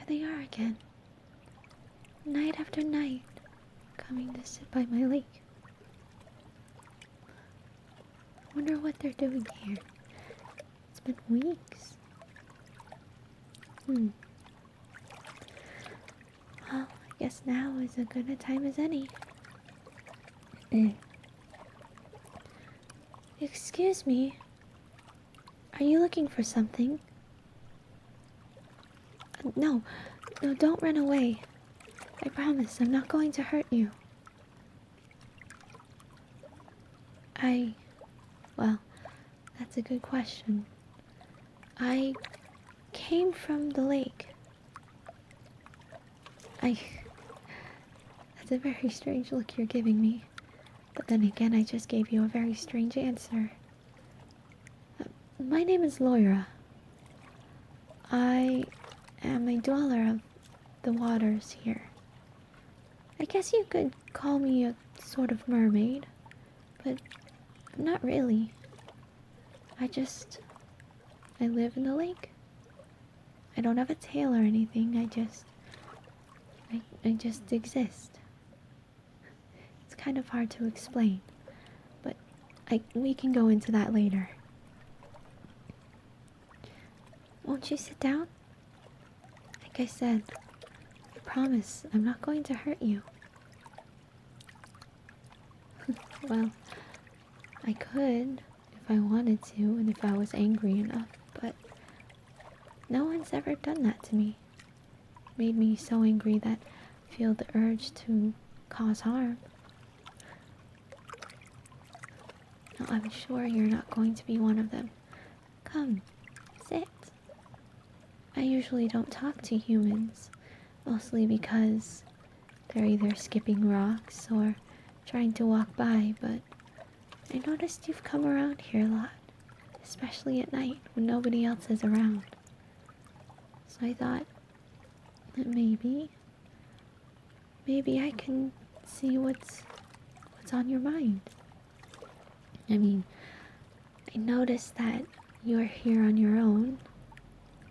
There they are again. Night after night, coming to sit by my lake. Wonder what they're doing here. It's been weeks. Well, I guess now is as good a time as any. Excuse me. Are you looking for something? No, don't run away. I promise I'm not going to hurt you. Well, that's a good question. I came from the lake. That's a very strange look you're giving me. But then again, I just gave you a very strange answer. My name is Loira. I am a dweller of the waters here. I guess you could call me a sort of mermaid, but not really. I live in the lake. I don't have a tail or anything, I just exist. It's kind of hard to explain, but we can go into that later. Won't you sit down? Like I said, I promise I'm not going to hurt you. Well, I could if I wanted to and if I was angry enough, but no one's ever done that to me. Made me so angry that I feel the urge to cause harm. Now, I'm sure you're not going to be one of them. Come, sit. I usually don't talk to humans, mostly because they're either skipping rocks or trying to walk by, but I noticed you've come around here a lot, especially at night when nobody else is around. So I thought that maybe I can see what's on your mind. I mean, I noticed that you're here on your own,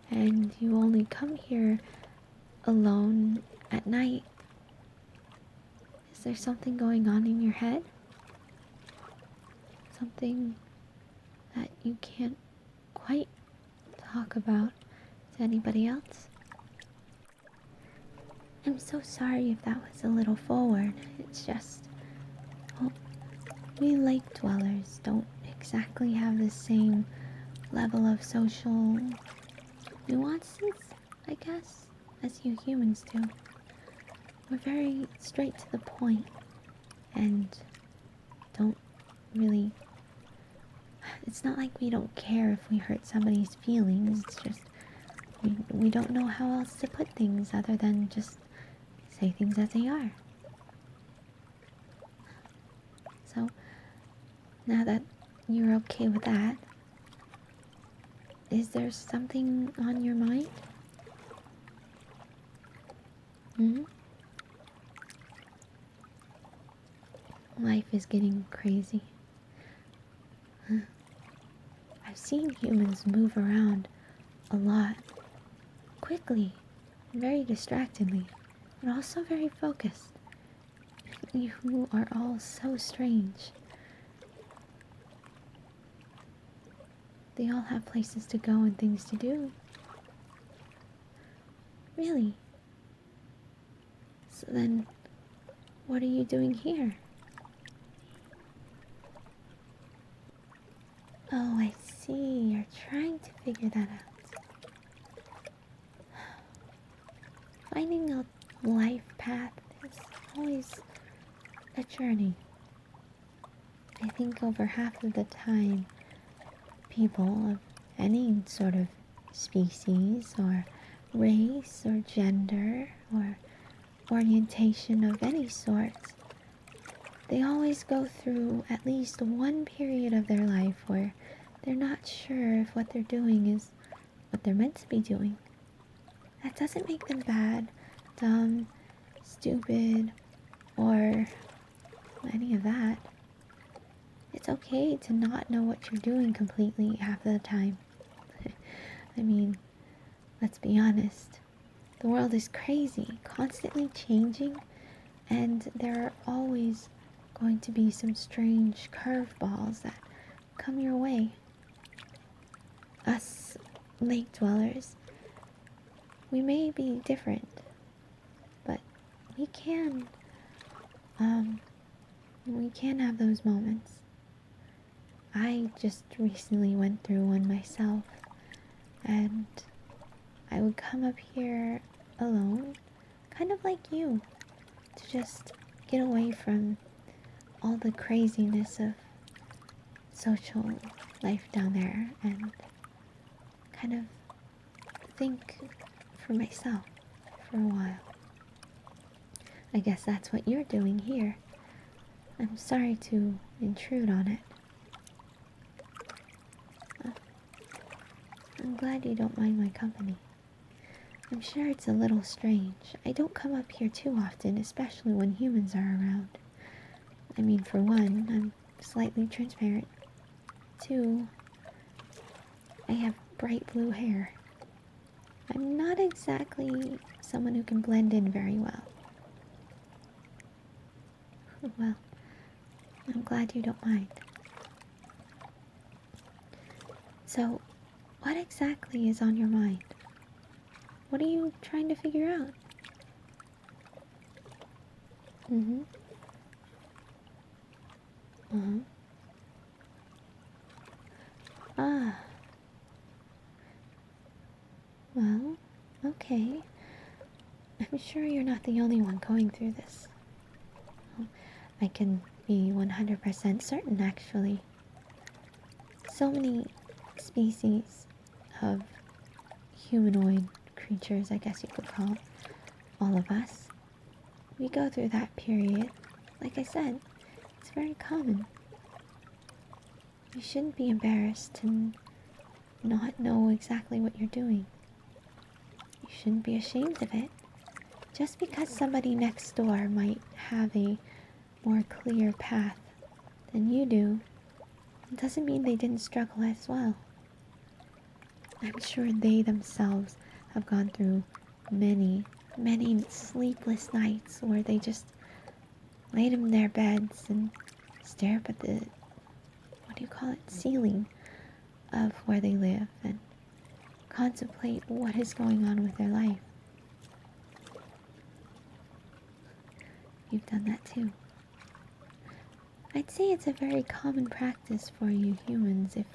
and you only come here alone at night. Is there something going on in your head? Something that you can't quite talk about to anybody else? I'm so sorry if that was a little forward. It's just, well, we lake dwellers don't exactly have the same level of social nuances, I guess, as you humans do. We're very straight to the point and don't really... It's not like we don't care if we hurt somebody's feelings, it's just we don't know how else to put things other than just say things as they are. So, now that you're okay with that, is there something on your mind? Life is getting crazy. I've seen humans move around a lot, quickly, very distractedly, but also very focused. You are all so strange. They all have places to go and things to do. Really? So then, what are you doing here? Oh, I see. You're trying to figure that out. Finding a life path is always a journey. I think over half of the time, people of any sort of species or race or gender or orientation of any sort, they always go through at least one period of their life where they're not sure if what they're doing is what they're meant to be doing. That doesn't make them bad, dumb, stupid, or any of that. It's okay to not know what you're doing completely half of the time. I mean, let's be honest. The world is crazy, constantly changing, and there are always going to be some strange curveballs that come your way. Us lake dwellers, we may be different, but we can, we can have those moments. I just recently went through one myself, and I would come up here alone, kind of like you, to just get away from all the craziness of social life down there and kind of think for myself for a while. I guess that's what you're doing here. I'm sorry to intrude on it. I'm glad you don't mind my company. I'm sure it's a little strange. I don't come up here too often, especially when humans are around. I mean, for one, I'm slightly transparent. Two, I have bright blue hair. I'm not exactly someone who can blend in very well. Well, I'm glad you don't mind. So, what exactly is on your mind? What are you trying to figure out? Mm-hmm. Uh-huh. Ah. Well, okay. I'm sure you're not the only one going through this. I can be 100% certain, actually. So many species of humanoid creatures, I guess you could call all of us. We go through that period. Like I said, it's very common. You shouldn't be embarrassed to not know exactly what you're doing. You shouldn't be ashamed of it. Just because somebody next door might have a more clear path than you do, doesn't mean they didn't struggle as well. I'm sure they themselves have gone through many, many sleepless nights where they just laid in their beds and stare up at the, ceiling of where they live and contemplate what is going on with their life. You've done that too. I'd say it's a very common practice for you humans if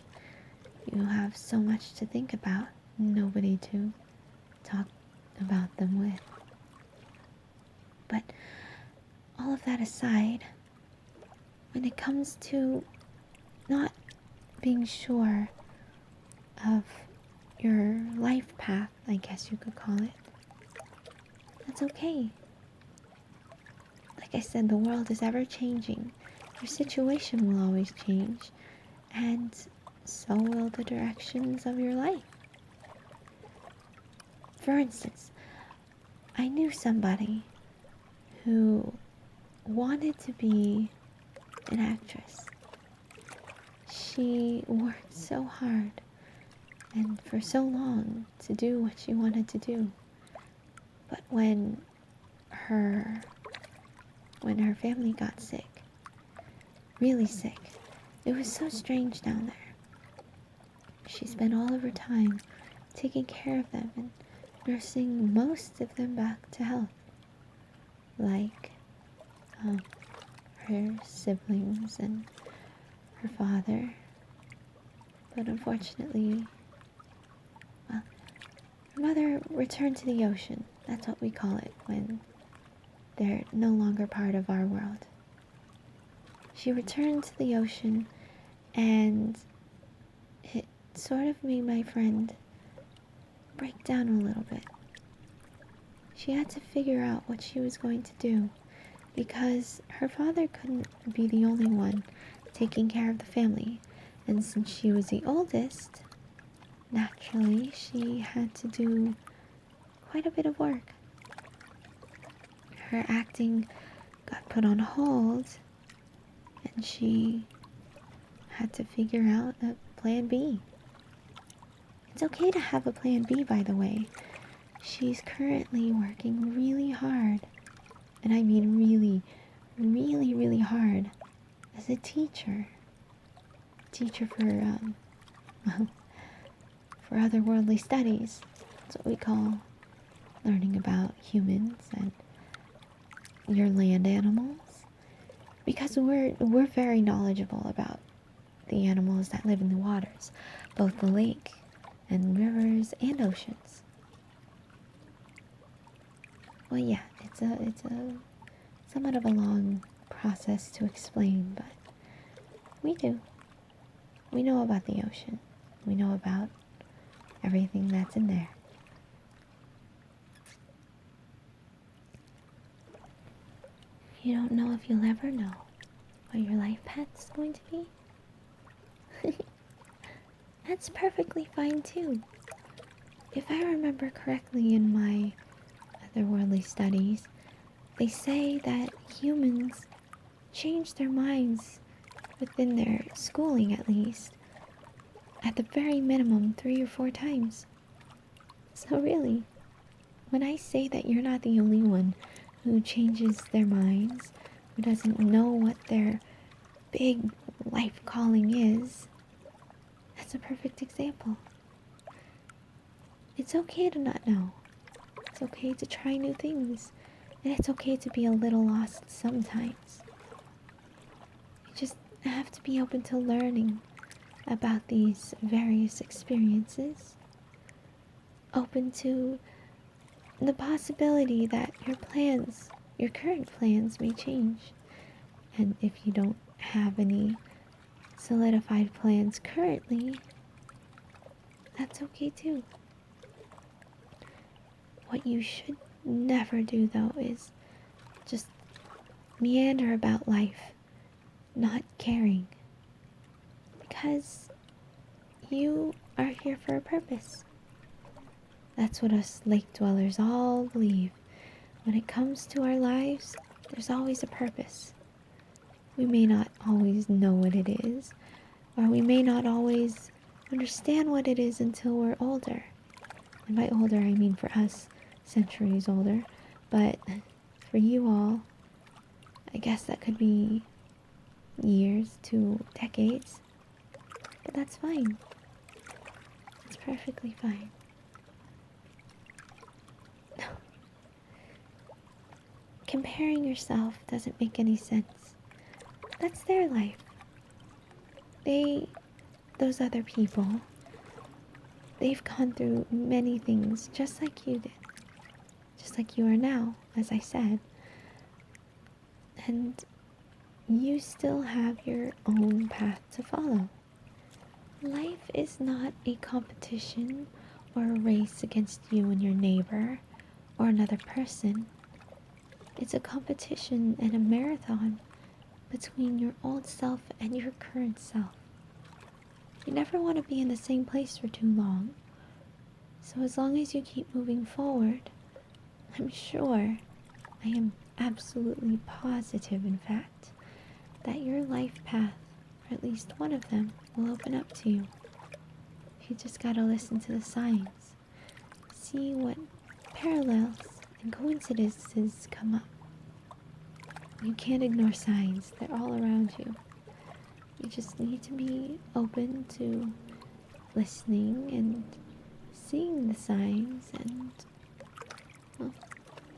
you have so much to think about, nobody to talk about them with. But all of that aside, when it comes to not being sure of your life path, I guess you could call it, that's okay. Like I said, the world is ever changing. Your situation will always change, and so will the directions of your life. For instance, I knew somebody who wanted to be an actress. She worked so hard and for so long to do what she wanted to do. But when her family got sick, really sick, it was so strange down there. She spent all of her time taking care of them and nursing most of them back to health. Like her siblings and her father. But unfortunately, well, her mother returned to the ocean. That's what we call it when they're no longer part of our world. She returned to the ocean, and it sort of made my friend break down a little bit. She had to figure out what she was going to do, because her father couldn't be the only one taking care of the family, and since she was the oldest, naturally she had to do quite a bit of work. Her acting got put on hold, and she had to figure out a plan B. It's okay to have a plan B, by the way. she's currently working really hard, and I mean really, really, really hard, as a teacher. Teacher for, well, for otherworldly studies. That's what we call learning about humans and your land animals. Because we're very knowledgeable about the animals that live in the waters, both the lake and rivers and oceans. Well, yeah, it's a somewhat of a long process to explain, but we do. We know about the ocean. We know about everything that's in there. You don't know if you'll ever know what your life path's going to be? That's perfectly fine too. If I remember correctly in my otherworldly studies, they say that humans change their minds within their schooling, at least, at the very minimum 3 or 4 times. So really, when I say that you're not the only one who changes their minds, who doesn't know what their big life calling is, that's a perfect example. It's okay to not know. It's okay to try new things. And it's okay to be a little lost sometimes. You just have to be open to learning about these various experiences. Open to the possibility that your plans, your current plans, may change. And if you don't have any solidified plans currently, that's okay too. What you should never do, though, is just meander about life, not caring. Because you are here for a purpose. That's what us lake dwellers all believe. When it comes to our lives, there's always a purpose. We may not always know what it is, or we may not always understand what it is until we're older. And by older, I mean for us, centuries older. But for you all, I guess that could be years to decades. But that's fine. It's perfectly fine. Comparing yourself doesn't make any sense. That's their life. Those other people, they've gone through many things just like you did. Just like you are now, as I said. And you still have your own path to follow. Life is not a competition or a race against you and your neighbor or another person. It's a competition and a marathon between your old self and your current self. You never want to be in the same place for too long. So as long as you keep moving forward, I'm sure, I am absolutely positive, in fact, that your life path, or at least one of them, will open up to you. You just gotta listen to the signs. See what parallels and coincidences come up. You can't ignore signs. They're all around you. You just need to be open to listening and seeing the signs and, well,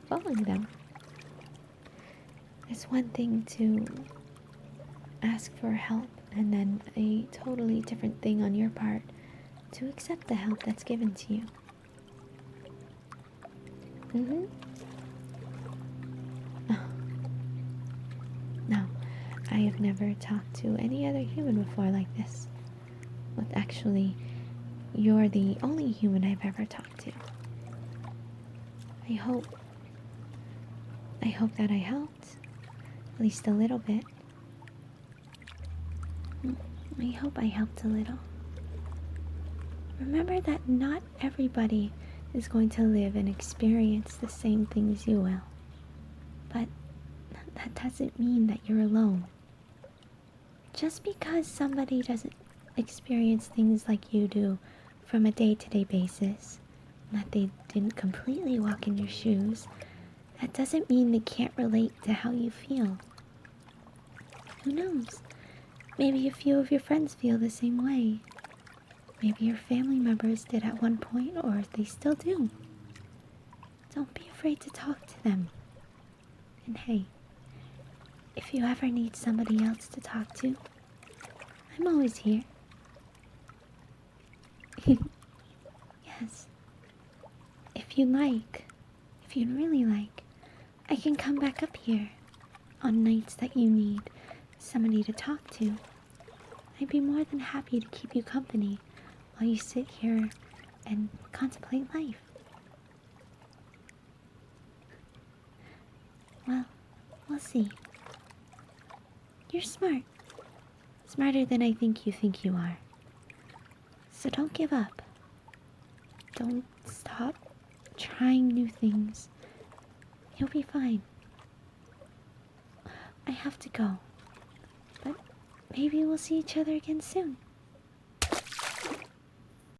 following them. It's one thing to ask for help and then a totally different thing on your part to accept the help that's given to you. No, I have never talked to any other human before like this. Well, actually, you're the only human I've ever talked to. I hope that I helped, at least a little bit. I hope I helped a little. Remember that not everybody is going to live and experience the same things you will. But that doesn't mean that you're alone. Just because somebody doesn't experience things like you do from a day-to-day basis that they didn't completely walk in your shoes, that doesn't mean they can't relate to how you feel. Who knows? Maybe a few of your friends feel the same way. Maybe your family members did at one point, or they still do. Don't be afraid to talk to them. And hey, if you ever need somebody else to talk to, I'm always here. Yes. If you'd really like, I can come back up here on nights that you need somebody to talk to. I'd be more than happy to keep you company while you sit here and contemplate life. Well, we'll see. You're smart. Smarter than I think you are. So don't give up. Don't stop trying new things. You'll be fine. I have to go. But maybe we'll see each other again soon.